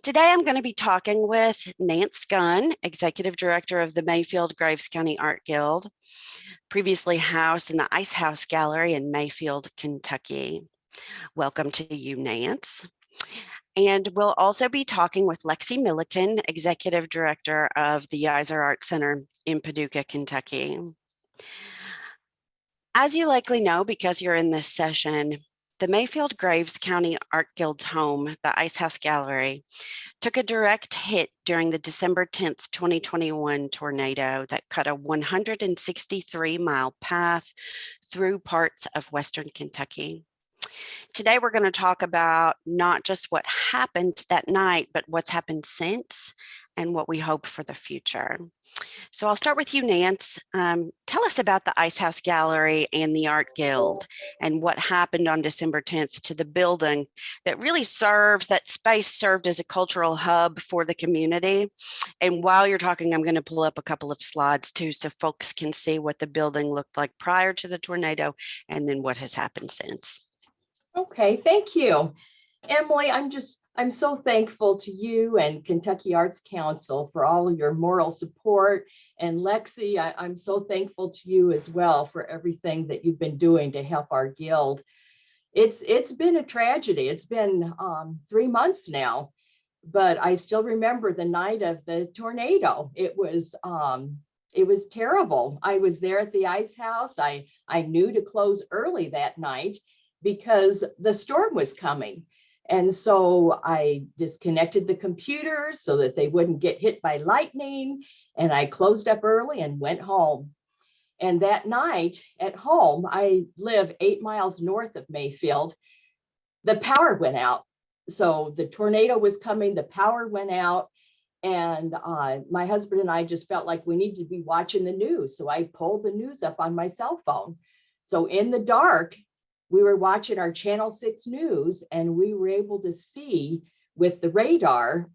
Today, I'm going to be talking with Nanc Gunn, Executive Director of the Mayfield Graves County Art Guild, previously housed in the Ice House Gallery in Mayfield, Kentucky. Welcome to you, Nanc. And we'll also be talking with Lexie Millikan, Executive Director of the Yeiser Art Center in Paducah, Kentucky. As you likely know, because you're in this session, the Mayfield Graves County Art Guild's home, the Ice House Gallery, took a direct hit during the December 10th, 2021 tornado that cut a 163-mile path through parts of Western Kentucky. Today, we're going to talk about not just what happened that night, but what's happened since and what we hope for the future. So I'll start with you, Nanc. Tell us about the Ice House Gallery and the Art Guild and what happened on December 10th to the building that really that space served as a cultural hub for the community. And while you're talking, I'm going to pull up a couple of slides too, so folks can see what the building looked like prior to the tornado and then what has happened since. Okay, thank you. Emily, I'm so thankful to you and Kentucky Arts Council for all of your moral support. And Lexie, I'm so thankful to you as well for everything that you've been doing to help our guild. It's been a tragedy. It's been 3 months now, but I still remember the night of the tornado. It was terrible. I was there at the Ice House. I knew to close early that night because the storm was coming. And so I disconnected the computers so that they wouldn't get hit by lightning. And I closed up early and went home. And that night at home, I live 8 miles north of Mayfield. The power went out. So the tornado was coming, the power went out. And my husband and I just felt like we needed to be watching the news. So I pulled the news up on my cell phone. So in the dark, we were watching our Channel 6 news, and we were able to see with the radar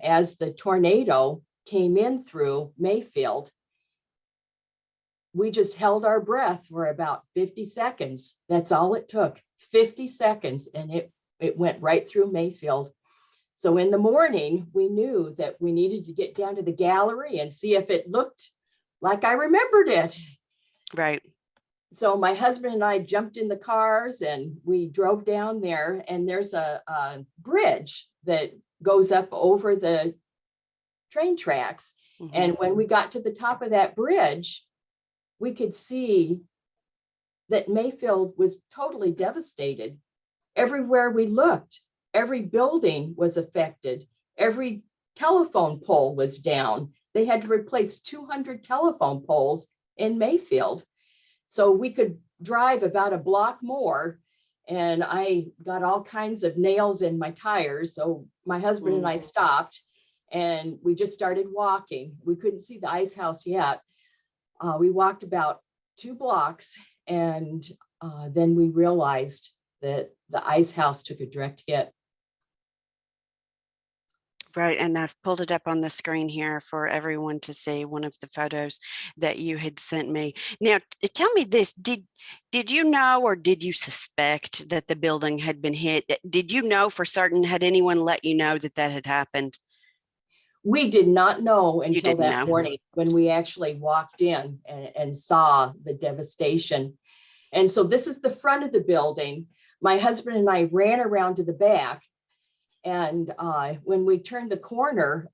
as the tornado came in through Mayfield. We just held our breath for about 50 seconds. That's all it took, 50 seconds, and it went right through Mayfield. So in the morning, we knew that we needed to get down to the gallery and see if it looked like I remembered it. Right. So my husband and I jumped in the cars and we drove down there, and there's a bridge that goes up over the train tracks. Mm-hmm. And when we got to the top of that bridge, we could see that Mayfield was totally devastated. Everywhere we looked, every building was affected. Every telephone pole was down. They had to replace 200 telephone poles in Mayfield. So we could drive about a block more, and I got all kinds of nails in my tires. So my husband and I stopped, and we just started walking. We couldn't see the Ice House yet. We walked about 2 blocks, and then we realized that the Ice House took a direct hit. Right, and I've pulled it up on the screen here for everyone to see, one of the photos that you had sent me. Now, tell me this, did you know or did you suspect that the building had been hit? Did you know for certain? Had anyone let you know that that had happened? We did not know until that morning when we actually walked in and saw the devastation. And so this is the front of the building. My husband and I ran around to the back. And when we turned the corner,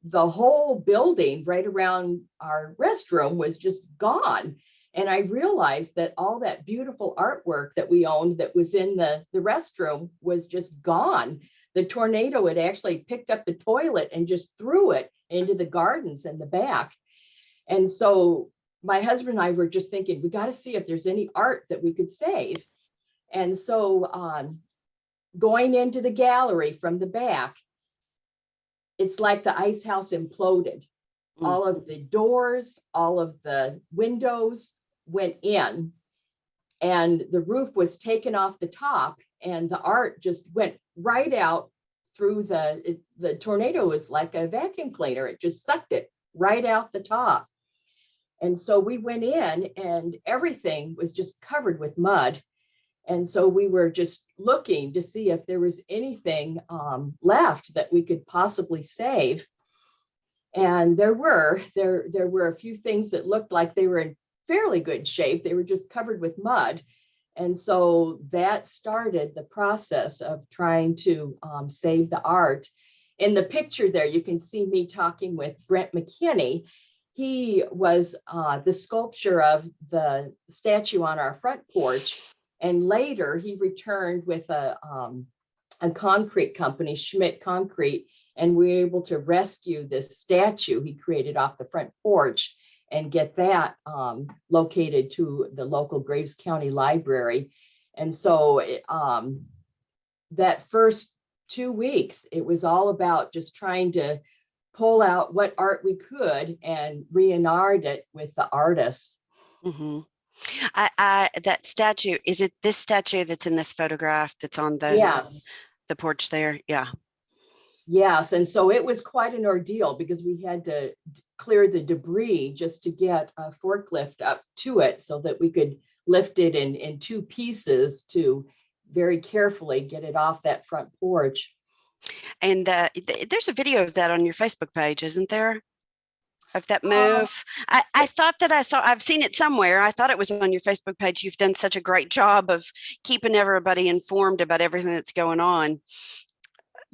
the whole building right around our restroom was just gone. And I realized that all that beautiful artwork that we owned that was in the restroom was just gone. The tornado had actually picked up the toilet and just threw it into the gardens in the back. And so my husband and I were just thinking, we got to see if there's any art that we could save. And so going into the gallery from the back, it's like the Ice House imploded. All of the doors, all of the windows went in, and the roof was taken off the top, and the art just went right out through the tornado. Was like a vacuum cleaner. It just sucked it right out the top. And so we went in, and everything was just covered with mud. And so we were just looking to see if there was anything left that we could possibly save. And there were a few things that looked like they were in fairly good shape. They were just covered with mud. And so that started the process of trying to save the art. In the picture there, you can see me talking with Brent McKinney. He was the sculpture of the statue on our front porch. And later he returned with a concrete company, Schmidt Concrete, and we were able to rescue this statue he created off the front porch and get that located to the local Graves County Library. And so that first 2 weeks, it was all about just trying to pull out what art we could and reenact it with the artists. Mm-hmm. That statue, is it this statue that's in this photograph that's on Yes. the porch there? Yeah. Yes, and so it was quite an ordeal because we had to clear the debris just to get a forklift up to it so that we could lift it in two pieces to very carefully get it off that front porch. And there's a video of that on your Facebook page, isn't there? Of that move. I thought that I've seen it somewhere. I thought it was on your Facebook page. You've done such a great job of keeping everybody informed about everything that's going on.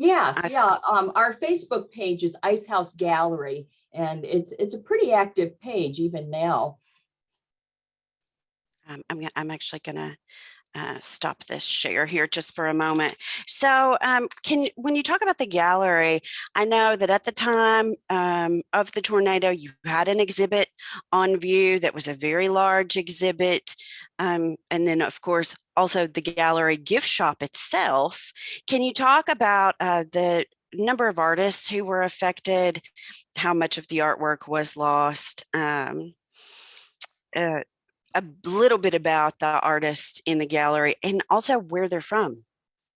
Yes, yeah. Our Facebook page is Ice House Gallery, and it's a pretty active page even now. I'm actually gonna stop this share here just for a moment. So when you talk about the gallery, I know that at the time of the tornado, you had an exhibit on view that was a very large exhibit. And then of course, also the gallery gift shop itself. Can you talk about the number of artists who were affected, how much of the artwork was lost? A little bit about the artists in the gallery and also where they're from.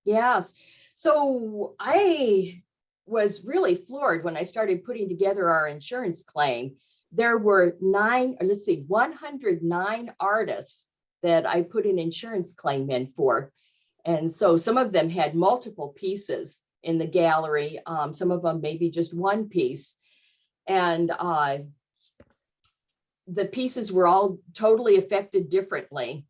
Yes. So I was really floored when I started putting together our insurance claim. There were 109 artists that I put an insurance claim in for. And so some of them had multiple pieces in the gallery. Some of them maybe just one piece. And the pieces were all totally affected differently.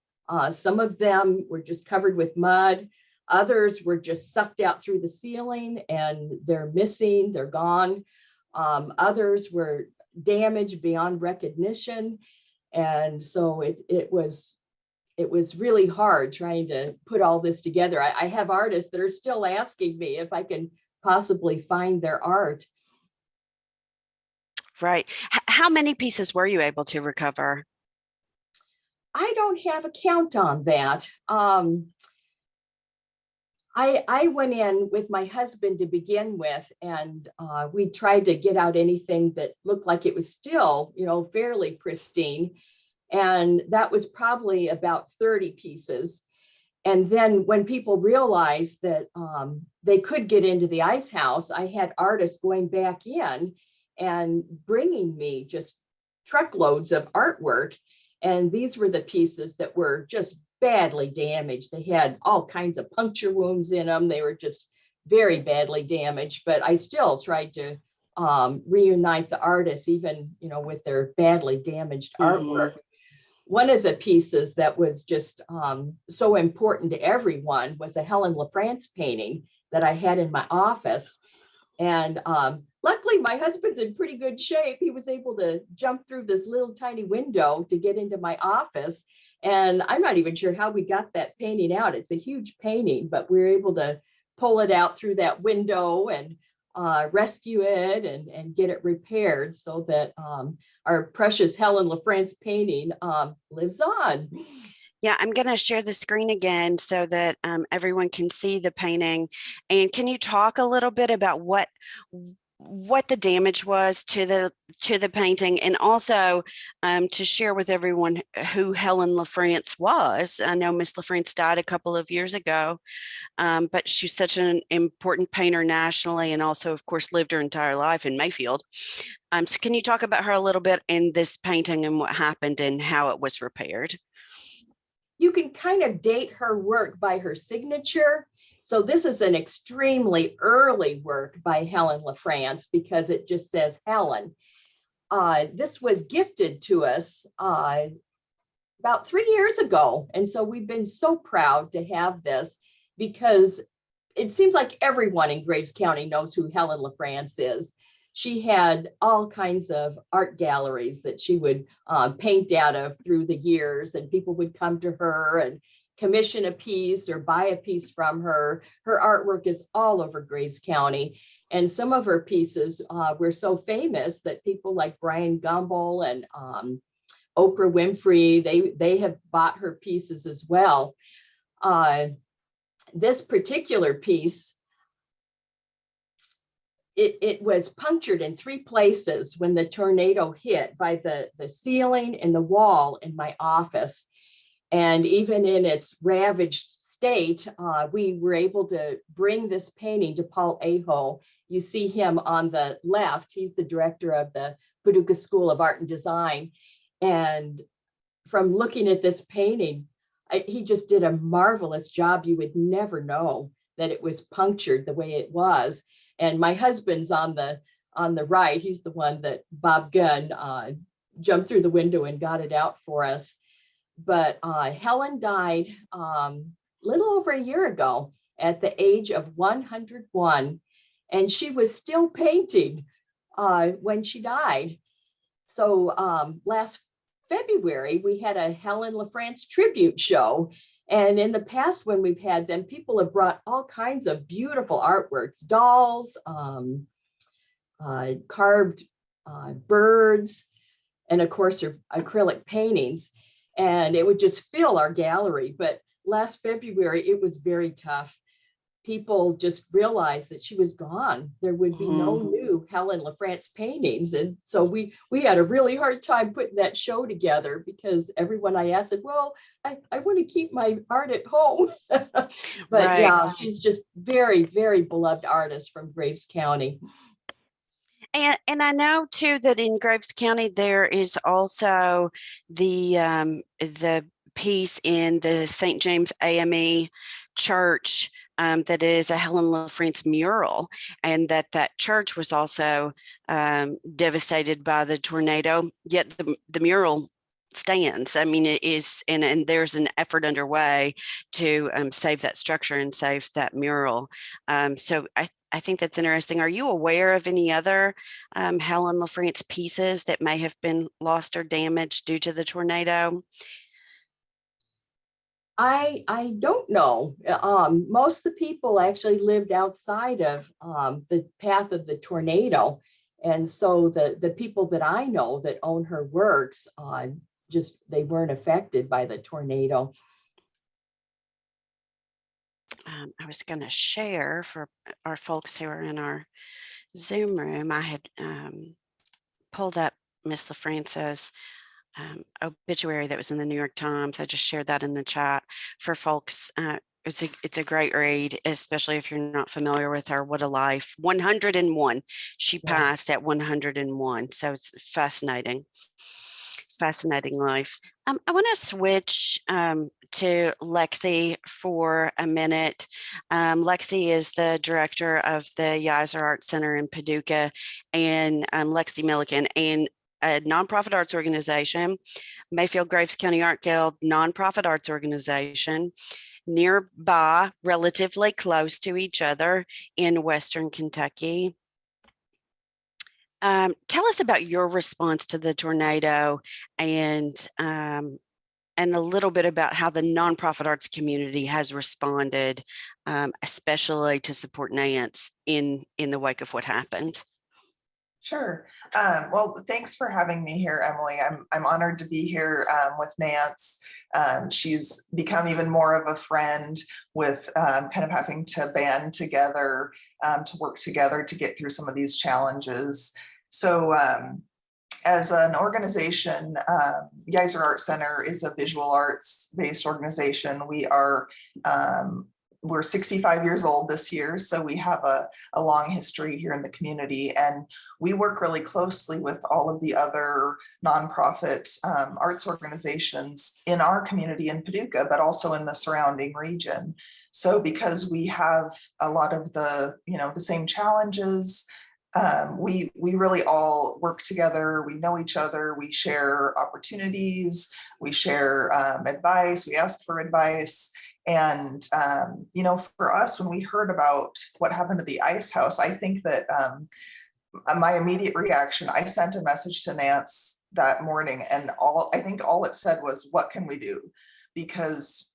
Some of them were just covered with mud. Others were just sucked out through the ceiling and they're missing, they're gone. Others were damaged beyond recognition. And so it was really hard trying to put all this together. I have artists that are still asking me if I can possibly find their art. Right. How many pieces were you able to recover? I don't have a count on that. I went in with my husband to begin with, and we tried to get out anything that looked like it was still, fairly pristine. And that was probably about 30 pieces. And then when people realized that they could get into the ice house, I had artists going back in and bringing me just truckloads of artwork. And these were the pieces that were just badly damaged. They had all kinds of puncture wounds in them. They were just very badly damaged, but I still tried to reunite the artists, even, with their badly damaged artwork. One of the pieces that was just so important to everyone was a Helen LaFrance painting that I had in my office. And luckily, my husband's in pretty good shape. He was able to jump through this little tiny window to get into my office. And I'm not even sure how we got that painting out. It's a huge painting, but we were able to pull it out through that window and rescue it and get it repaired so that our precious Helen LaFrance painting lives on. Yeah, I'm going to share the screen again so that everyone can see the painting. And can you talk a little bit about what the damage was to the painting, and also to share with everyone who Helen LaFrance was? I know Miss LaFrance died a couple of years ago, but she's such an important painter nationally, and also, of course, lived her entire life in Mayfield. So can you talk about her a little bit in this painting and what happened and how it was repaired? you can kind of date her work by her signature. So this is an extremely early work by Helen LaFrance because it just says Helen. This was gifted to us about 3 years ago. And so we've been so proud to have this because it seems like everyone in Graves County knows who Helen LaFrance is. She had all kinds of art galleries that she would paint out of through the years, and people would come to her and commission a piece or buy a piece from her. Her artwork is all over Graves County. And some of her pieces were so famous that people like Brian Gumbel and Oprah Winfrey, they have bought her pieces as well. This particular piece, it was punctured in 3 places when the tornado hit, by the ceiling and the wall in my office. And even in its ravaged state, we were able to bring this painting to Paul Aho. You see him on the left. He's the director of the Paducah School of Art and Design. And from looking at this painting, he just did a marvelous job. You would never know that it was punctured the way it was. And my husband's on the right. He's the one that Bob Gunn jumped through the window and got it out for us. But Helen died little over a year ago at the age of 101, and she was still painting when she died. So last February, we had a Helen LaFrance tribute show. And in the past, when we've had them, people have brought all kinds of beautiful artworks, dolls, carved birds, and of course, her acrylic paintings. And it would just fill our gallery. But last February, it was very tough. People just realized that she was gone. There would be no new Helen LaFrance paintings. And so we had a really hard time putting that show together because everyone I asked said, well, I want to keep my art at home. But Right. yeah, she's just very, very beloved artist from Graves County. And I know too that in Graves County there is also the piece in the St. James AME Church that is a Helen LaFrance mural, and that church was also devastated by the tornado. Yet the mural stands. I mean, it is, and there's an effort underway to save that structure and save that mural. So I think that's interesting. Are you aware of any other Helen LaFrance pieces that may have been lost or damaged due to the tornado? I don't know. Most of the people actually lived outside of the path of the tornado. And so the people that I know that own her works, just they weren't affected by the tornado. I was going to share for our folks who are in our Zoom room. I had pulled up Miss LaFrance's obituary that was in the New York Times. I just shared that in the chat for folks. It's a great read, especially if you're not familiar with her. What a life. 101. She passed at 101. So it's fascinating life. I want to switch to Lexie for a minute. Lexie is the director of the Yeiser Art Center in Paducah, and Lexie Millikan, and a nonprofit arts organization, Mayfield Graves County Art Guild nonprofit arts organization, nearby, relatively close to each other in Western Kentucky. Tell us about your response to the tornado, and a little bit about how the nonprofit arts community has responded, especially to support Nanc in the wake of what happened. Sure. Well, thanks for having me here, Emily. I'm honored to be here with Nanc. She's become even more of a friend with kind of having to band together, to work together to get through some of these challenges. So as an organization, Yeiser Art Center is a visual arts based organization. We are we're 65 years old this year, so we have a long history here in the community, and we work really closely with all of the other nonprofit arts organizations in our community in Paducah, but also in the surrounding region. So because we have a lot of the, the same challenges, we really all work together. We know each other. We share opportunities. We share advice. We ask for advice. And, for us, when we heard about what happened to the ice house, I think that my immediate reaction, I sent a message to Nanc that morning, and I think all it said was, what can we do? Because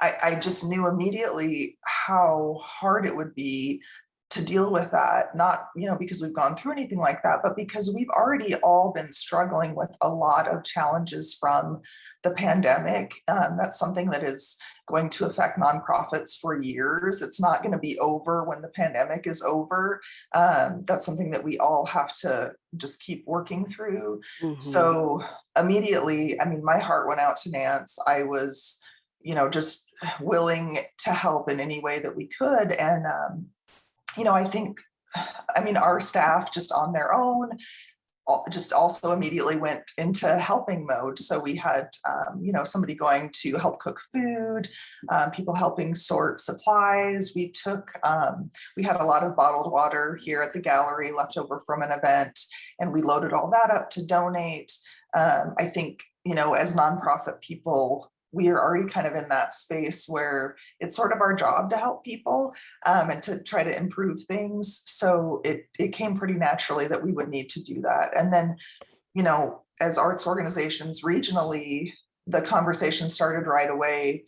I just knew immediately how hard it would be to deal with that, not, because we've gone through anything like that, but because we've already all been struggling with a lot of challenges from the pandemic. That's something that is going to affect nonprofits for years. It's not going to be over when the pandemic is over. That's something that we all have to just keep working through. Mhm. So immediately, my heart went out to Nanc. I was, just willing to help in any way that we could. And, I think, our staff just on their own, just also immediately went into helping mode. So we had, somebody going to help cook food, people helping sort supplies. We had a lot of bottled water here at the gallery left over from an event, and we loaded all that up to donate. I think, as nonprofit people, we are already kind of in that space where it's sort of our job to help people and to try to improve things. So it came pretty naturally that we would need to do that. And then, as arts organizations regionally, the conversation started right away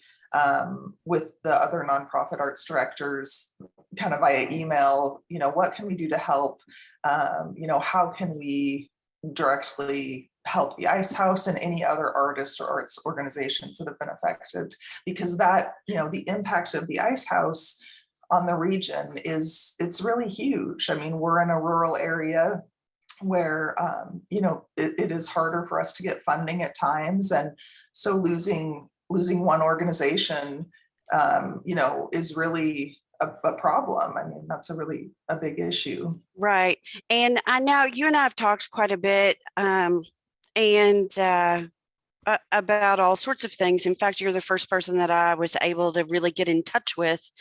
with the other nonprofit arts directors, kind of via email, what can we do to help? How can we directly help the Ice House and any other artists or arts organizations that have been affected? Because that, the impact of the Ice House on the region it's really huge. We're in a rural area where, it is harder for us to get funding at times. And so losing one organization, is really a problem. That's a big issue. Right. And I know you and I have talked quite a bit about all sorts of things. In fact, you're the first person that I was able to really get in touch with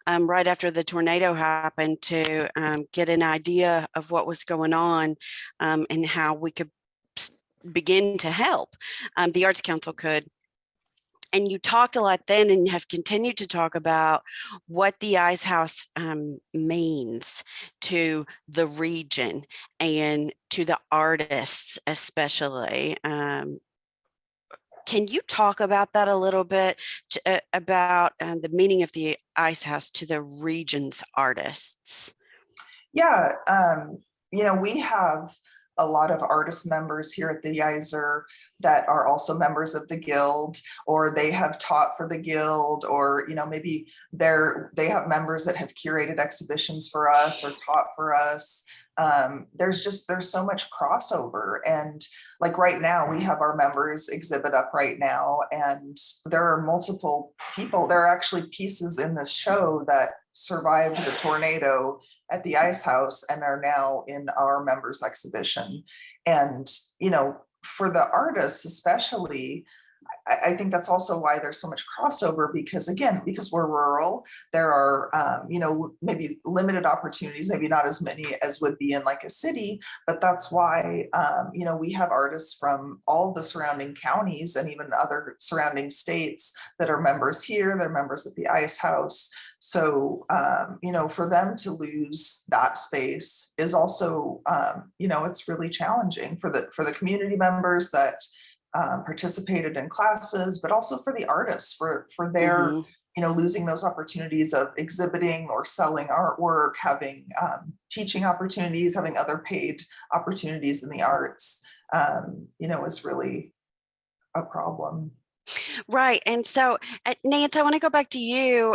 right after the tornado happened to get an idea of what was going on and how we could begin to help. The Arts Council could. And you talked a lot then and have continued to talk about what the Ice House means to the region and to the artists especially. Can you talk about that a little bit, about the meaning of the Ice House to the region's artists? Yeah, we have a lot of artist members here at the Yeiser that are also members of the guild, or they have taught for the guild, or maybe they have members that have curated exhibitions for us or taught for us. There's so much crossover, and like right now we have our members exhibit up right now, and there are multiple people. There are actually pieces in this show that survived the tornado at the Ice House and are now in our members exhibition. And for the artists especially, I think that's also why there's so much crossover, because we're rural, there are, maybe limited opportunities, maybe not as many as would be in like a city, but that's why, we have artists from all the surrounding counties and even other surrounding states that are members here, they're members at the Ice House. So, for them to lose that space is also, it's really challenging for the community members that participated in classes, but also for the artists, for their, losing those opportunities of exhibiting or selling artwork, having teaching opportunities, having other paid opportunities in the arts, is really a problem. Right. And so, Nanc, I want to go back to you.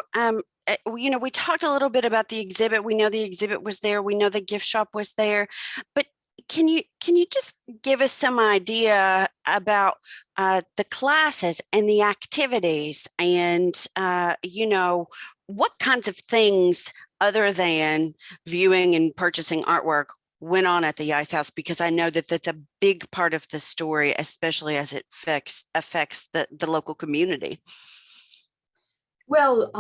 We talked a little bit about the exhibit. We know the exhibit was there. We know the gift shop was there. But can you just give us some idea about the classes and the activities and what kinds of things other than viewing and purchasing artwork went on at the Ice House? Because I know that that's a big part of the story, especially as it affects the local community. Well,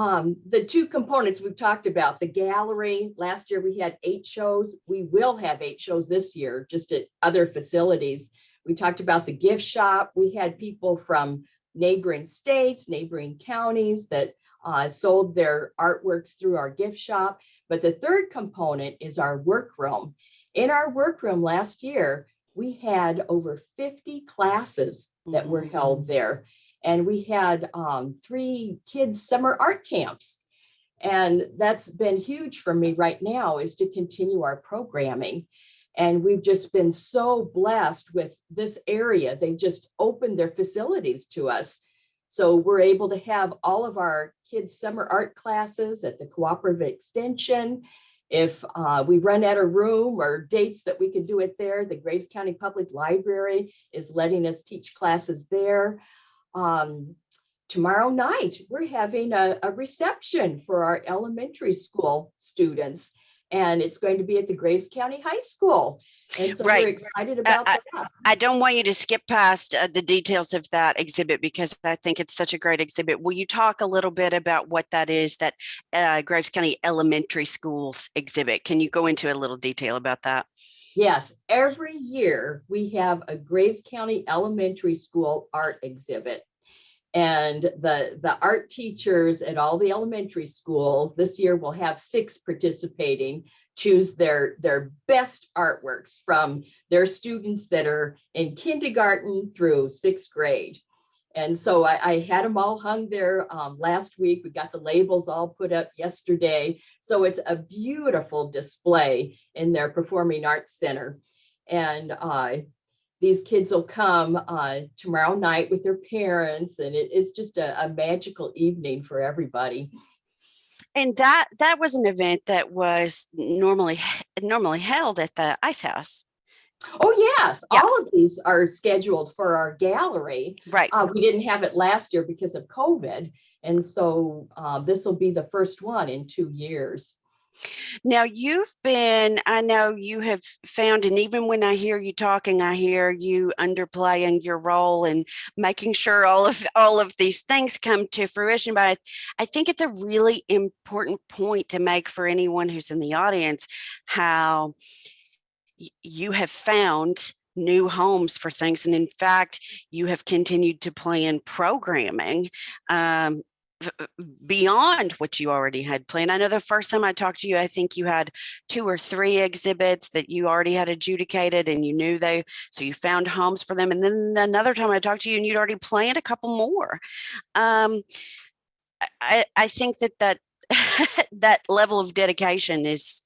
the two components we've talked about, the gallery, last year we had 8 shows. We will have 8 shows this year, just at other facilities. We talked about the gift shop. We had people from neighboring states, neighboring counties that sold their artworks through our gift shop. But the third component is our workroom. In our workroom last year, we had over 50 classes that were held there. And we had 3 kids' summer art camps. And that's been huge for me right now, is to continue our programming. And we've just been so blessed with this area. They just opened their facilities to us. So we're able to have all of our kids' summer art classes at the Cooperative Extension. If we run out of room or dates that we can do it there, the Graves County Public Library is letting us teach classes there. Tomorrow night, we're having a reception for our elementary school students, and it's going to be at the Graves County High School. And so we're excited about that. I don't want you to skip past the details of that exhibit, because I think it's such a great exhibit. Will you talk a little bit about what that is, that Graves County Elementary Schools exhibit? Can you go into a little detail about that? Yes, every year we have a Graves County Elementary School art exhibit. And the art teachers at all the elementary schools this year will have 6 participating, choose their best artworks from their students that are in kindergarten through 6th grade. And so I had them all hung there last week. We got the labels all put up yesterday. So it's a beautiful display in their Performing Arts Center. And these kids will come tomorrow night with their parents, and it's just a magical evening for everybody. And that was an event that was normally held at the Ice House. Oh, yes. Yeah. All of these are scheduled for our gallery. Right. We didn't have it last year because of COVID. And so this will be the first one in 2 years. Now I know you have found, and even when I hear you talking, I hear you underplaying your role and making sure all of these things come to fruition. But I think it's a really important point to make for anyone who's in the audience, how you have found new homes for things. And in fact, you have continued to plan programming beyond what you already had planned. I know the first time I talked to you, I think you had 2 or 3 exhibits that you already had adjudicated, and you knew so you found homes for them. And then another time I talked to you and you'd already planned a couple more. I think that that level of dedication is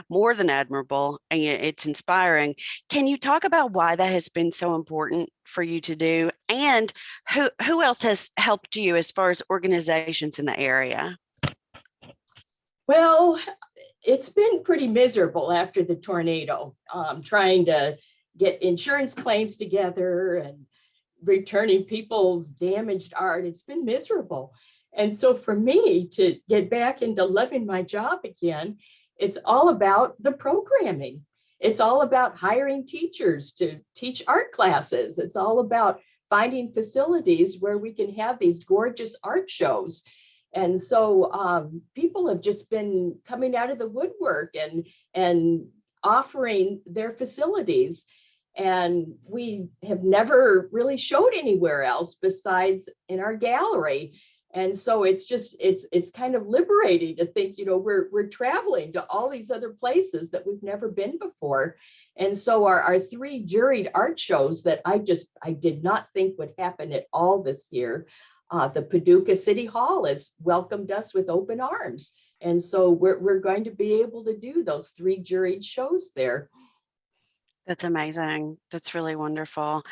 more than admirable, and it's inspiring. Can you talk about why that has been so important for you to do, and who else has helped you as far as organizations in the area? Well, it's been pretty miserable after the tornado, trying to get insurance claims together and returning people's damaged art. It's been miserable. And so for me to get back into loving my job again, it's all about the programming. It's all about hiring teachers to teach art classes. It's all about finding facilities where we can have these gorgeous art shows. And so people have just been coming out of the woodwork and offering their facilities. And we have never really showed anywhere else besides in our gallery. And so it's kind of liberating to think, we're traveling to all these other places that we've never been before. And so our 3 juried art shows that I did not think would happen at all this year. The Paducah City Hall has welcomed us with open arms. And so we're going to be able to do those 3 juried shows there. That's amazing. That's really wonderful.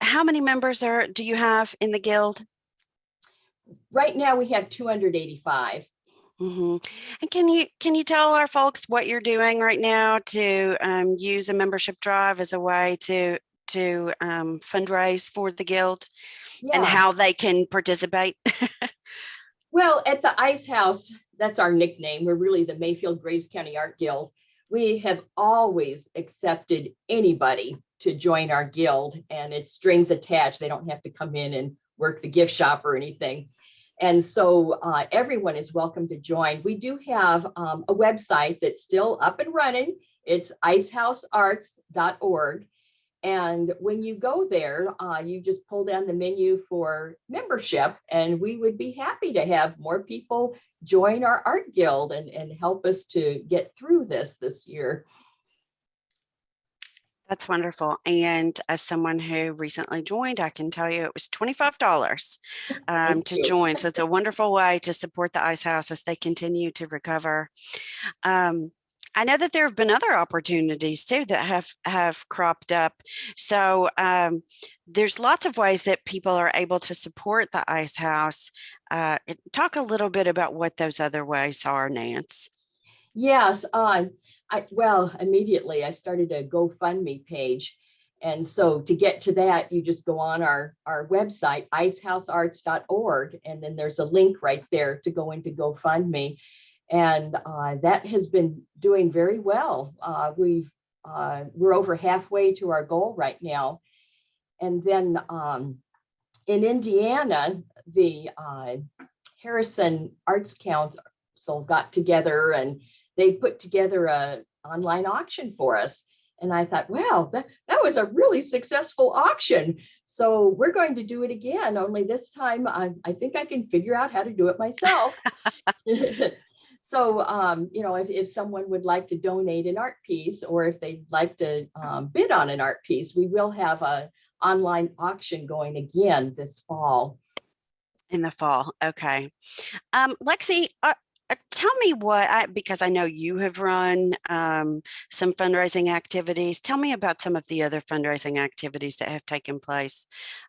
How many members do you have in the guild? Right now we have 285. Mhm. And can you tell our folks what you're doing right now to use a membership drive as a way to fundraise for the guild and Yeah. how they can participate? Well, at the Ice House, that's our nickname. We're really the Mayfield Graves County Art Guild. We have always accepted anybody to join our guild, and it's strings attached. They don't have to come in and work the gift shop or anything. And so everyone is welcome to join. We do have a website that's still up and running. It's icehousearts.org. And when you go there, you just pull down the menu for membership, and we would be happy to have more people join our art guild and help us to get through this year. That's wonderful. And as someone who recently joined, I can tell you it was $25 Thank to you. join. So it's a wonderful way to support the Ice House as they continue to recover. I know that there have been other opportunities too that have cropped up. So there's lots of ways that people are able to support the Ice House. Talk a little bit about what those other ways are, Nance. Yes, immediately I started a GoFundMe page. And so to get to that, you just go on our website, icehousearts.org, and then there's a link right there to go into GoFundMe. And that has been doing very well. We're over halfway to our goal right now. And then in Indiana, the Harrison Arts Council got together and they put together an online auction for us. And I thought, wow, that was a really successful auction. So we're going to do it again, only this time I think I can figure out how to do it myself. So, if someone would like to donate an art piece, or if they'd like to bid on an art piece, we will have an online auction going again this fall. In the fall. Okay. Lexie, tell me because I know you have run some fundraising activities. Tell me about some of the other fundraising activities that have taken place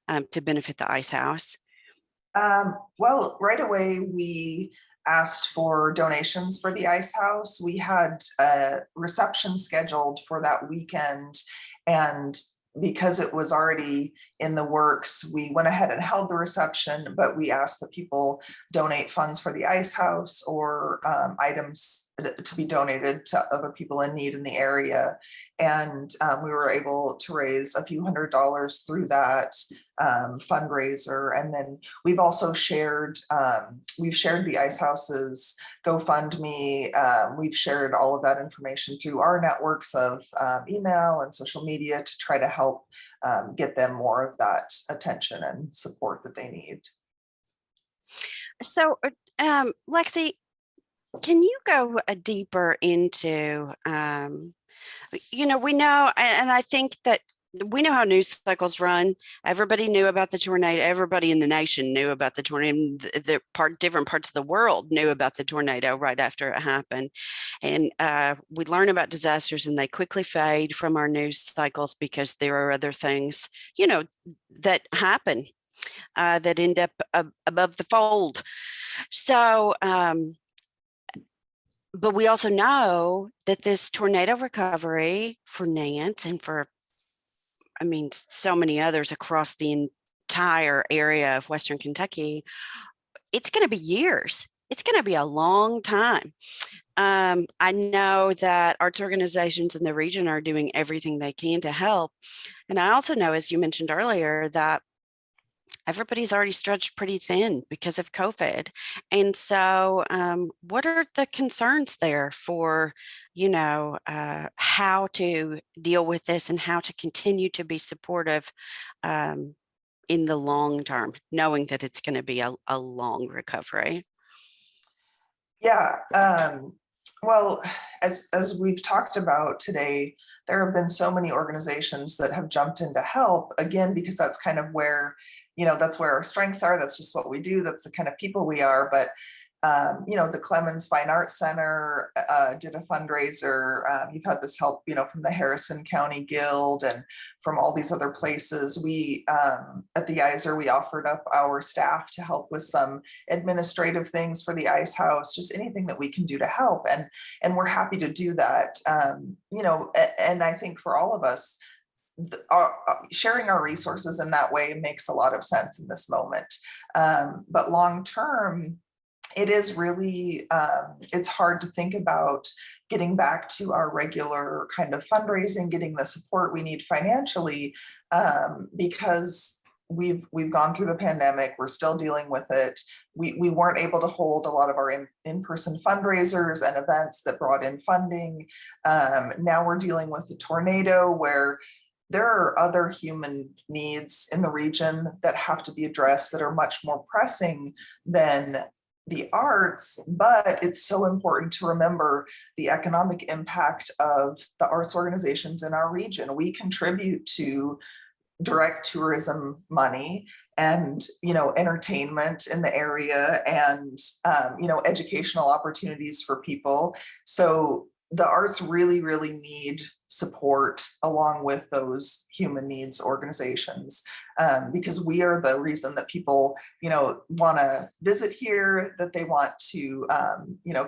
to benefit the Ice House. Well, right away, we asked for donations for the Ice House. We had a reception scheduled for that weekend, and because it was already in the works, we went ahead and held the reception, but we asked that people donate funds for the Ice House or items to be donated to other people in need in the area. And we were able to raise a few $100s through that fundraiser. And then we've also shared the Ice House's GoFundMe. We've shared all of that information through our networks of email and social media to try to help get them more of that attention and support that they need. So, Lexie, can you go deeper into, we know, and I think that we know how news cycles run. Everybody knew about the tornado. Everybody in the nation knew about the tornado. Different parts of the world knew about the tornado right after it happened. And we learn about disasters and they quickly fade from our news cycles because there are other things, that happen that end up above the fold. So, but we also know that this tornado recovery for Nanc and for so many others across the entire area of Western Kentucky, it's going to be years. It's going to be a long time. I know that arts organizations in the region are doing everything they can to help. And I also know, as you mentioned earlier, that everybody's already stretched pretty thin because of COVID. And so what are the concerns there for, how to deal with this and how to continue to be supportive in the long term, knowing that it's going to be a long recovery? Yeah. Well, as we've talked about today, there have been so many organizations that have jumped in to help, again, because that's kind of where, that's where our strengths are. That's just what we do. That's the kind of people we are. But, The Clemens Fine Arts Center did a fundraiser. You've had this help, from the Harrison County Guild and from all these other places. We, at the Yeiser, we offered up our staff to help with some administrative things for the Ice House, just anything that we can do to help. And we're happy to do that. And I think for all of us, sharing our resources in that way makes a lot of sense in this moment. But long term, it is really, it's hard to think about getting back to our regular kind of fundraising, getting the support we need financially, because we've gone through the pandemic. We're still dealing with it. We weren't able to hold a lot of our in-person fundraisers and events that brought in funding. Now we're dealing with the tornado, where there are other human needs in the region that have to be addressed that are much more pressing than the arts, but it's so important to remember the economic impact of the arts organizations in our region. We contribute to direct tourism money and, entertainment in the area and, educational opportunities for people. So the arts really, really need support along with those human needs organizations, because we are the reason that people, want to visit here, that they want to,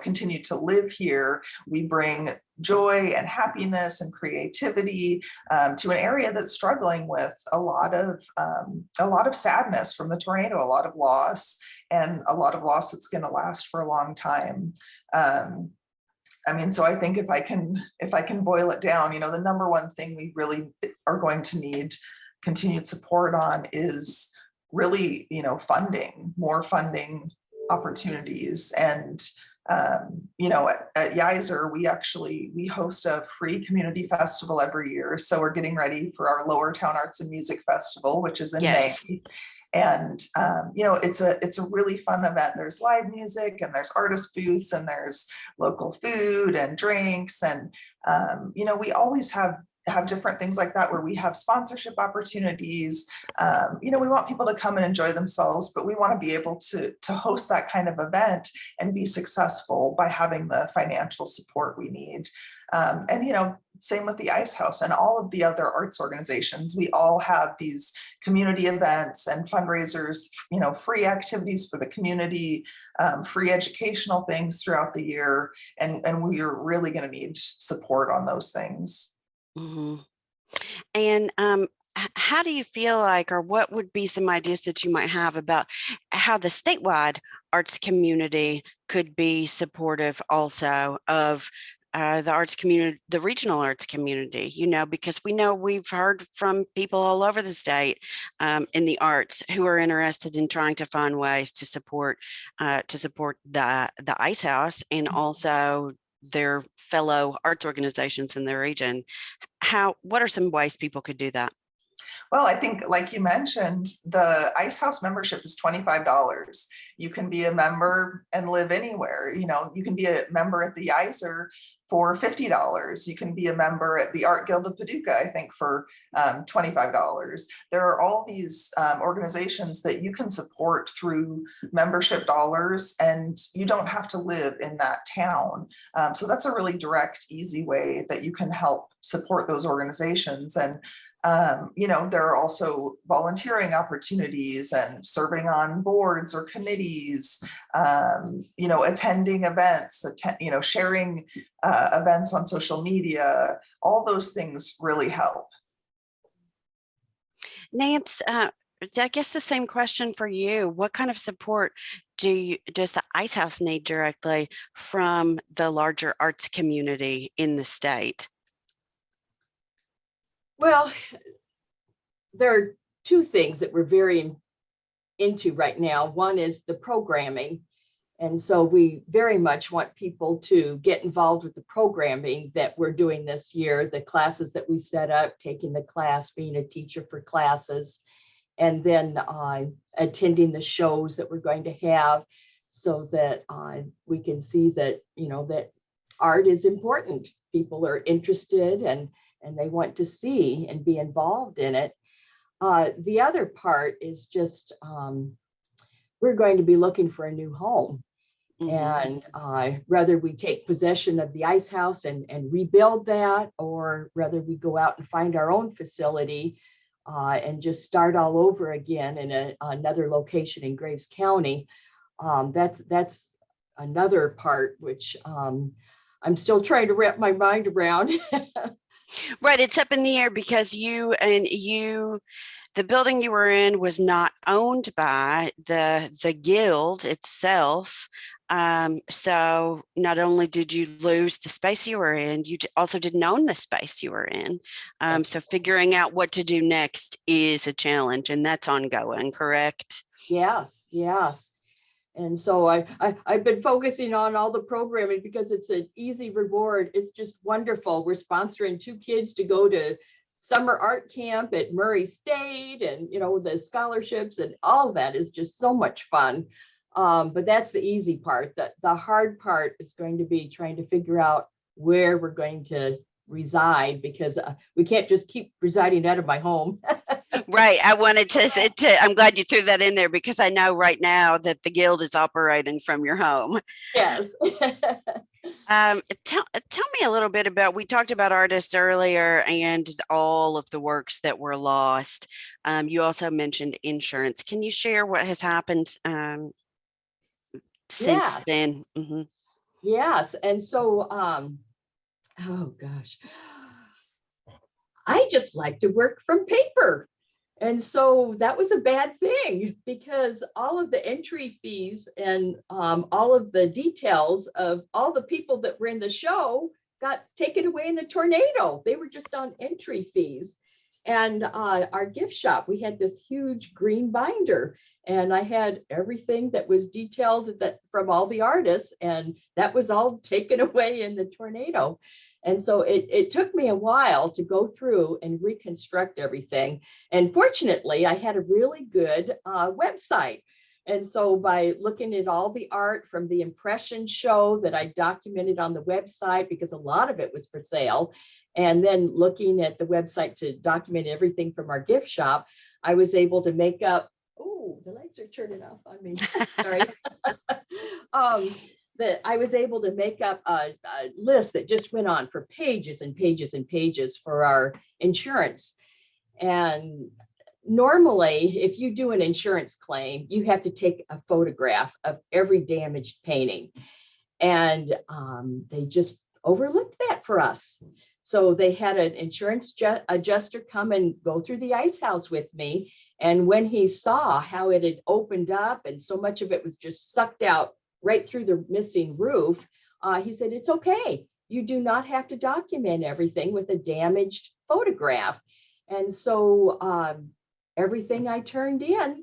continue to live here. We bring joy and happiness and creativity to an area that's struggling with a lot of sadness from the tornado, a lot of loss, and a lot of loss that's going to last for a long time. So I think if I can boil it down, the number one thing we really are going to need continued support on is really, more funding opportunities. And, at Yeiser, we host a free community festival every year. So we're getting ready for our Lower Town Arts and Music Festival, which is in Yes. May. And, it's a really fun event. There's live music and there's artist booths and there's local food and drinks. And, we always have different things like that where we have sponsorship opportunities. We want people to come and enjoy themselves, but we want to be able to host that kind of event and be successful by having the financial support we need. Same with the Ice House and all of the other arts organizations. We all have these community events and fundraisers, free activities for the community, free educational things throughout the year. And we are really going to need support on those things. Mm-hmm. And how do you feel like, or what would be some ideas that you might have about how the statewide arts community could be supportive also of the arts community, the regional arts community, because we know we've heard from people all over the state in the arts who are interested in trying to find ways to support the Ice House and also their fellow arts organizations in the region. What are some ways people could do that? Well, I think, like you mentioned, the Ice House membership is $25. You can be a member and live anywhere. You can be a member at the Yeiser for $50. You can be a member at the Art Guild of Paducah, I think, for $25. There are all these organizations that you can support through membership dollars, and you don't have to live in that town. So that's a really direct, easy way that you can help support those organizations. And there are also volunteering opportunities and serving on boards or committees, attending events, sharing events on social media. All those things really help. Nanc, I guess the same question for you. What kind of support does the Ice House need directly from the larger arts community in the state? Well, there are two things that we're very into right now. One is the programming. And so we very much want people to get involved with the programming that we're doing this year, the classes that we set up, taking the class, being a teacher for classes, and then attending the shows that we're going to have so that we can see that, that art is important. People are interested and they want to see and be involved in it. The other part is just, we're going to be looking for a new home. And whether we take possession of the ice house and rebuild that, or whether we go out and find our own facility and just start all over again in another location in Graves County, that's another part which I'm still trying to wrap my mind around. Right, it's up in the air because the building you were in was not owned by the guild itself. So not only did you lose the space you were in, you also didn't own the space you were in. So figuring out what to do next is a challenge, and that's ongoing, correct? Yes, yes. And so I've been focusing on all the programming because it's an easy reward. It's just wonderful. We're sponsoring 2 kids to go to summer art camp at Murray State, and the scholarships and all that is just so much fun. But that's the easy part. The hard part is going to be trying to figure out where we're going to reside, because we can't just keep residing out of my home. Right. I wanted I'm glad you threw that in there, because I know right now that the guild is operating from your home. Yes. Tell me a little bit about, we talked about artists earlier and all of the works that were lost. You also mentioned insurance. Can you share what has happened since then? Yes. And so, oh gosh, I just like to work from paper. And so that was a bad thing, because all of the entry fees and all of the details of all the people that were in the show got taken away in the tornado. They were just on entry fees. And our gift shop, we had this huge green binder, and I had everything that was detailed from all the artists, and that was all taken away in the tornado. And so it took me a while to go through and reconstruct everything. And fortunately, I had a really good website. And so by looking at all the art from the impression show that I documented on the website, because a lot of it was for sale, and then looking at the website to document everything from our gift shop, I was able to make up, oh, the lights are turning off on me. Sorry. That I was able to make up a list that just went on for pages and pages and pages for our insurance. And normally, if you do an insurance claim, you have to take a photograph of every damaged painting. And they just overlooked that for us. So they had an insurance adjuster come and go through the ice house with me. And when he saw how it had opened up and so much of it was just sucked out right through the missing roof, he said, it's okay. You do not have to document everything with a damaged photograph. And so everything I turned in,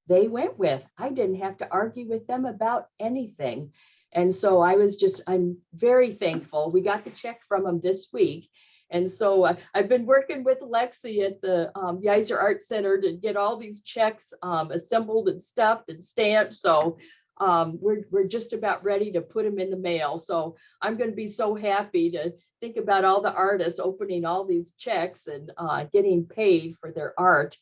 they went with. I didn't have to argue with them about anything. And so I'm very thankful. We got the check from them this week. And so I've been working with Lexie at the Yeiser Art Center to get all these checks assembled and stuffed and stamped. So we're just about ready to put them in the mail. So I'm going to be so happy to think about all the artists opening all these checks and getting paid for their art.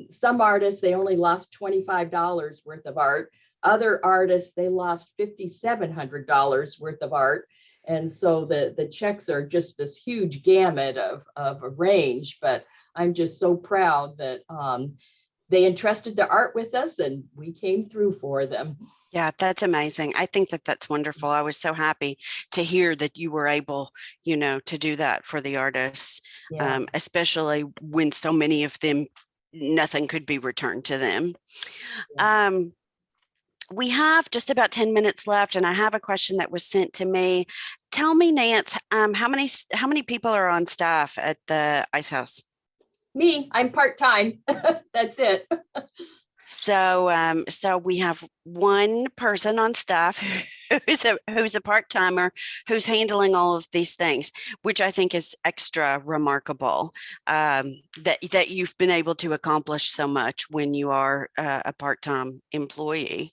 Some artists, they only lost $25 worth of art. Other artists, they lost $5,700 worth of art. And so the checks are just this huge gamut of a range, but I'm just so proud that they entrusted the art with us and we came through for them. Yeah, that's amazing. I think that that's wonderful. I was so happy to hear that you were able, to do that for the artists, especially when so many of them, nothing could be returned to them. Yeah. We have just about 10 minutes left, and I have a question that was sent to me. Tell me, Nanc, how many people are on staff at the Ice House? Me, I'm part-time. That's it. So we have one person on staff who's a part-timer who's handling all of these things, which I think is extra remarkable, that you've been able to accomplish so much when you are a part-time employee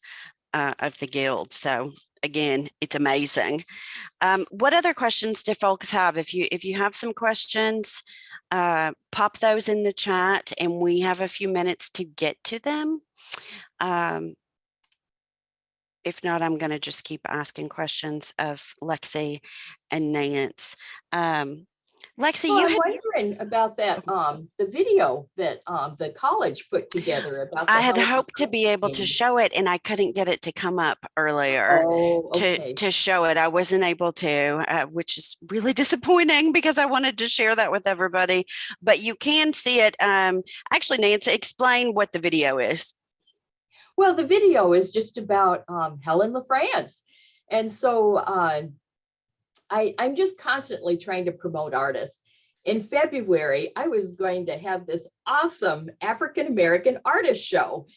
of the guild. So again, it's amazing. What other questions do folks have? If you have some questions, pop those in the chat and we have a few minutes to get to them. If not, I'm going to just keep asking questions of Lexie and Nance. Lexie, Well, you I'm had, wondering about that, the video that the college put together about the I had Helen hoped to be able to LaFrance. show it, and I couldn't get it to come up earlier Oh, to okay. show it. I wasn't able to, which is really disappointing because I wanted to share that with everybody. But you can see it. Actually, Nancy, explain what the video is. Well, the video is just about Helen LaFrance. And so I'm just constantly trying to promote artists. In February, I was going to have this awesome African-American artist show.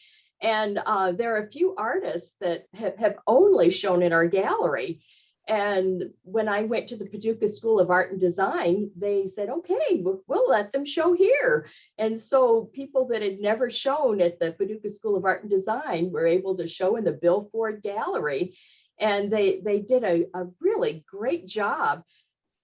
And there are a few artists that have only shown in our gallery. And when I went to the Paducah School of Art and Design, they said, okay, we'll let them show here. And so people that had never shown at the Paducah School of Art and Design were able to show in the Bill Ford Gallery. And they did a really great job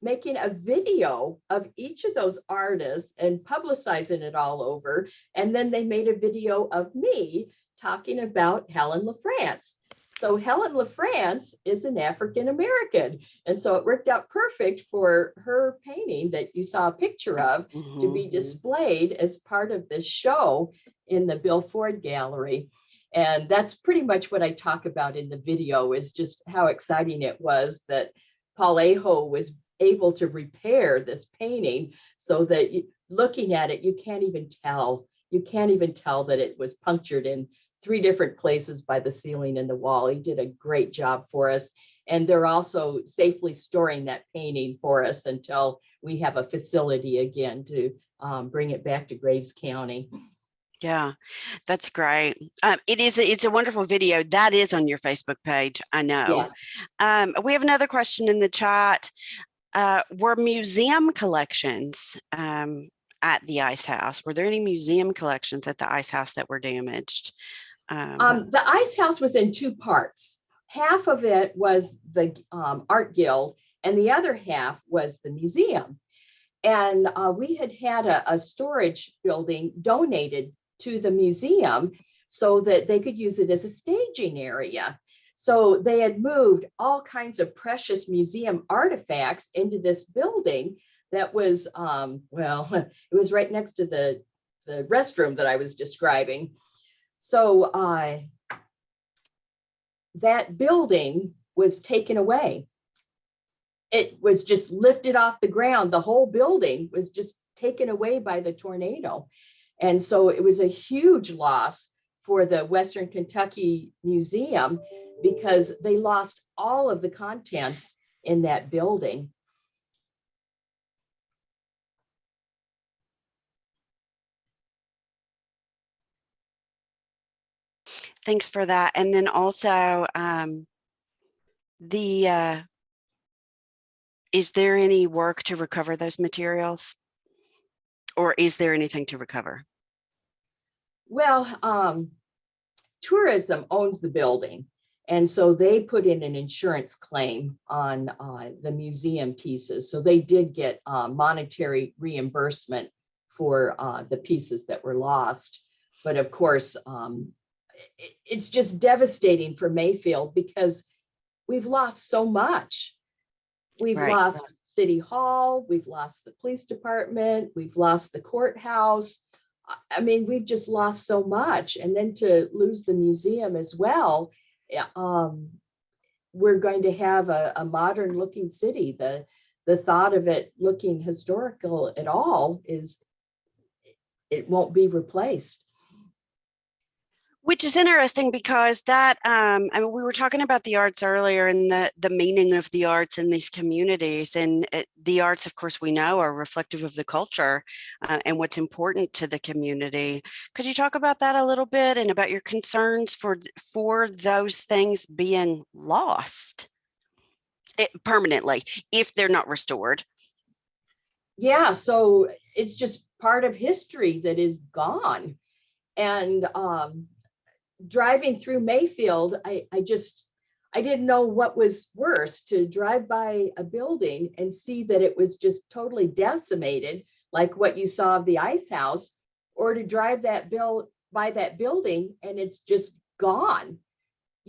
making a video of each of those artists and publicizing it all over. And then they made a video of me talking about Helen LaFrance. So Helen LaFrance is an African-American. And so it worked out perfect for her painting that you saw a picture of to be displayed as part of this show in the Bill Ford Gallery. And that's pretty much what I talk about in the video, is just how exciting it was that Paul Aho was able to repair this painting so that looking at it, you can't even tell. You can't even tell that it was punctured in 3 different places by the ceiling and the wall. He did a great job for us. And they're also safely storing that painting for us until we have a facility again to bring it back to Graves County. Yeah, that's great. It's a wonderful video that is on your Facebook page. I know. Yeah. We have another question in the chat. Were museum collections at the Ice House? Were there any museum collections at the Ice House that were damaged? The Ice House was in 2 parts. Half of it was the Art Guild, and the other half was the museum. And we had a storage building donated to the museum so that they could use it as a staging area. So they had moved all kinds of precious museum artifacts into this building that was, well, it was right next to the restroom that I was describing. So that building was taken away. It was just lifted off the ground. The whole building was just taken away by the tornado. And so it was a huge loss for the Western Kentucky Museum because they lost all of the contents in that building. Thanks for that. And then also is there any work to recover those materials? Or is there anything to recover? Well, tourism owns the building. And so they put in an insurance claim on the museum pieces. So they did get monetary reimbursement for the pieces that were lost. But of course, it's just devastating for Mayfield because we've lost so much. We've lost City Hall, we've lost the police department, we've lost the courthouse. I mean, we've just lost so much. And then to lose the museum as well, we're going to have a modern looking city. The thought of it looking historical at all is it won't be replaced. Which is interesting because that, I mean, we were talking about the arts earlier and the meaning of the arts in these communities. And the arts, of course, we know are reflective of the culture and what's important to the community. Could you talk about that a little bit and about your concerns for those things being lost permanently if they're not restored? Yeah, so it's just part of history that is gone. And driving through Mayfield, I didn't know what was worse, to drive by a building and see that it was just totally decimated, like what you saw of the Ice House, or to drive by that building and it's just gone.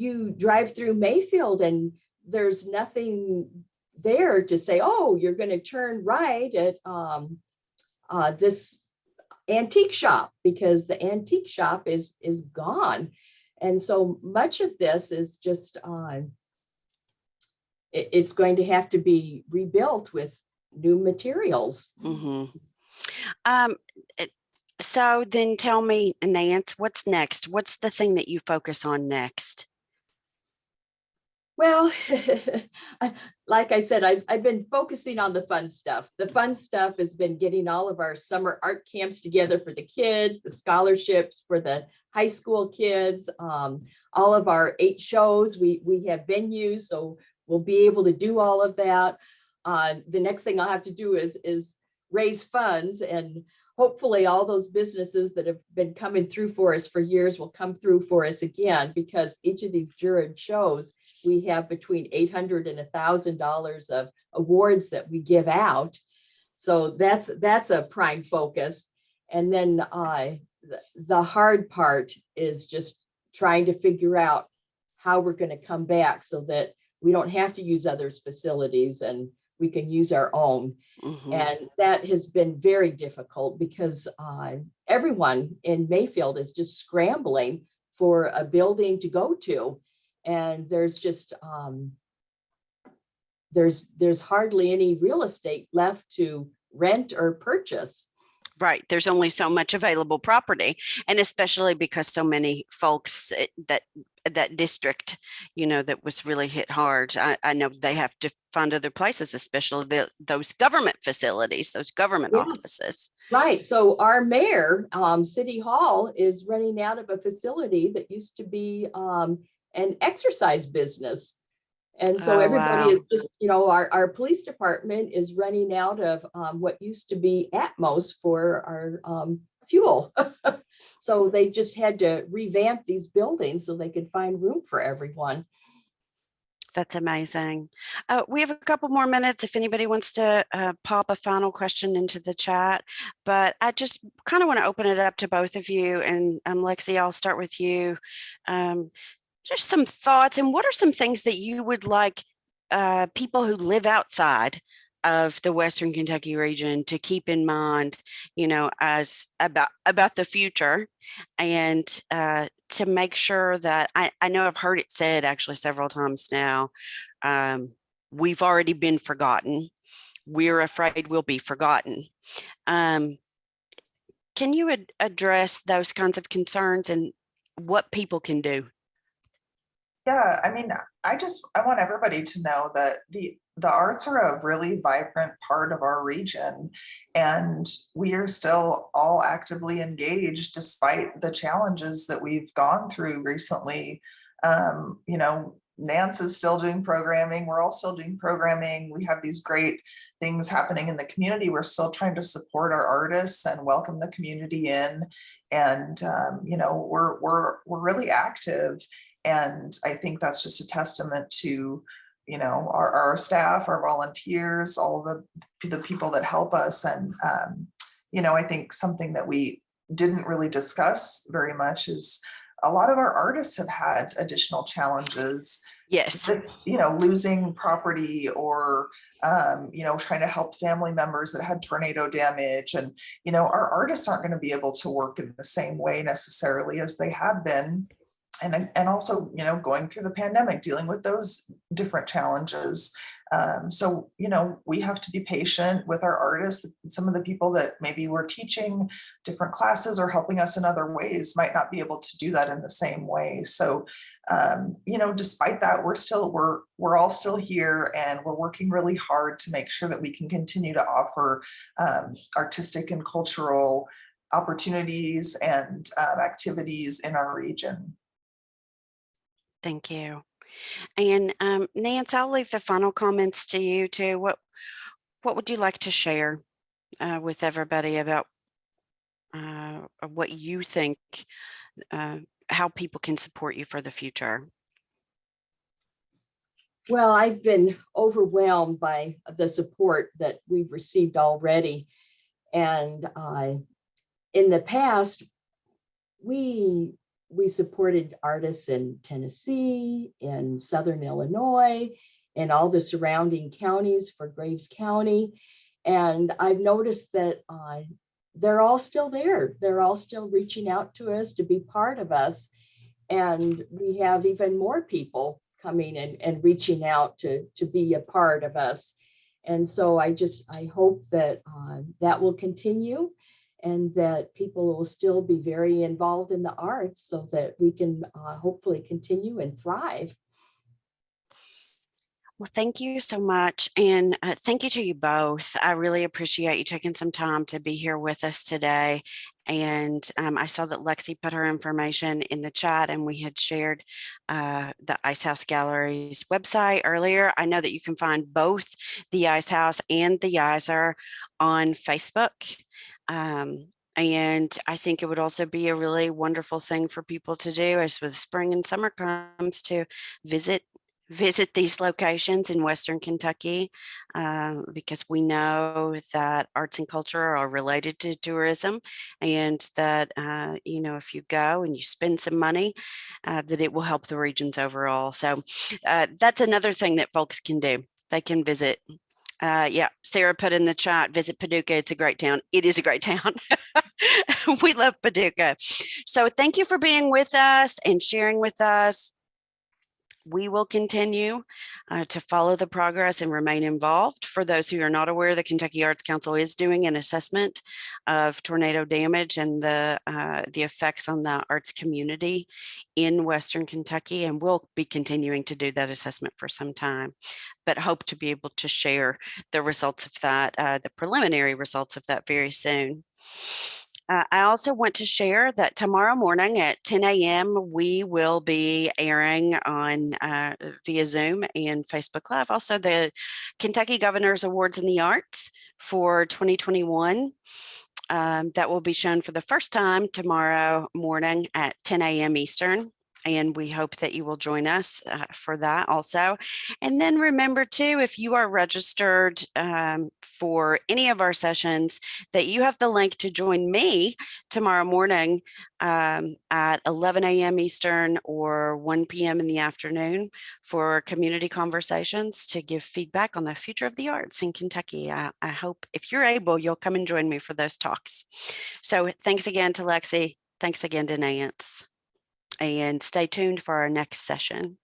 you drive through Mayfield and there's nothing there to say, oh, you're going to turn right at this antique shop, because the antique shop is gone. And so much of this is just it's going to have to be rebuilt with new materials. Mm-hmm. So then tell me, Nanc, what's next? What's the thing that you focus on next? Well, like I said, I've been focusing on the fun stuff. The fun stuff has been getting all of our summer art camps together for the kids, the scholarships for the high school kids, all of our 8 shows. We have venues, so we'll be able to do all of that. The next thing I'll have to do is raise funds, and hopefully all those businesses that have been coming through for us for years will come through for us again, because each of these juried shows, we have between $800 and $1,000 of awards that we give out. So that's a prime focus. And then the hard part is just trying to figure out how we're going to come back so that we don't have to use others' facilities and we can use our own. Mm-hmm. And that has been very difficult, because everyone in Mayfield is just scrambling for a building to go to. And there's just there's hardly any real estate left to rent or purchase. Right. There's only so much available property, and especially because so many folks that district, that was really hit hard. I know they have to find other places, especially those government facilities, those government Yes. offices. Right. So our mayor, City Hall, is running out of a facility that used to be an exercise business. And so everybody is just, our police department is running out of what used to be Atmos for our fuel. So they just had to revamp these buildings so they could find room for everyone. That's amazing. We have a couple more minutes if anybody wants to pop a final question into the chat, but I just kind of want to open it up to both of you. And Lexie, I'll start with you. Just some thoughts, and what are some things that you would like people who live outside of the Western Kentucky region to keep in mind, as about the future, and to make sure that I know I've heard it said actually several times now, we've already been forgotten. We're afraid we'll be forgotten. Can you address those kinds of concerns and what people can do? Yeah, I mean, I want everybody to know that the arts are a really vibrant part of our region, and we are still all actively engaged despite the challenges that we've gone through recently. Nanc is still doing programming. We're all still doing programming. We have these great things happening in the community. We're still trying to support our artists and welcome the community in. And, we're really active. And I think that's just a testament to, our staff, our volunteers, all of the people that help us. And, I think something that we didn't really discuss very much is a lot of our artists have had additional challenges. Yes. With, losing property or, trying to help family members that had tornado damage. And, our artists aren't going to be able to work in the same way necessarily as they have been. And also, going through the pandemic, dealing with those different challenges. So, we have to be patient with our artists. Some of the people that maybe were teaching different classes or helping us in other ways might not be able to do that in the same way. So, despite that, we're all still here, and we're working really hard to make sure that we can continue to offer artistic and cultural opportunities and activities in our region. Thank you. And Nanc, I'll leave the final comments to you too. What would you like to share with everybody about what you think, how people can support you for the future? Well, I've been overwhelmed by the support that we've received already. And in the past, we we supported artists in Tennessee, in Southern Illinois, and all the surrounding counties for Graves County. And I've noticed that they're all still there. They're all still reaching out to us to be part of us. And we have even more people coming and reaching out to be a part of us. And so I hope that that will continue, and that people will still be very involved in the arts so that we can hopefully continue and thrive. Well, thank you so much. And thank you to you both. I really appreciate you taking some time to be here with us today. And I saw that Lexie put her information in the chat, and we had shared the Ice House Gallery's website earlier. I know that you can find both the Ice House and the Yeiser on Facebook. And I think it would also be a really wonderful thing for people to do as with spring and summer comes to visit these locations in Western Kentucky, because we know that arts and culture are related to tourism, and that, if you go and you spend some money, that it will help the regions overall. So that's another thing that folks can do. They can visit. Yeah, Sarah put in the chat, visit Paducah. It's a great town. It is a great town. We love Paducah. So thank you for being with us and sharing with us. We will continue to follow the progress and remain involved. For those who are not aware, the Kentucky Arts Council is doing an assessment of tornado damage and the effects on the arts community in Western Kentucky, and we'll be continuing to do that assessment for some time, but hope to be able to share the results of that, the preliminary results of that very soon. I also want to share that tomorrow morning at 10 a.m. we will be airing on via Zoom and Facebook Live. Also, the Kentucky Governor's Awards in the Arts for 2021. That will be shown for the first time tomorrow morning at 10 a.m. Eastern. And we hope that you will join us for that also. And then remember too, if you are registered for any of our sessions, that you have the link to join me tomorrow morning at 11 a.m. Eastern or 1 p.m. in the afternoon for community conversations to give feedback on the future of the arts in Kentucky. I hope if you're able, you'll come and join me for those talks. So thanks again to Lexie. Thanks again to Nanc. And stay tuned for our next session.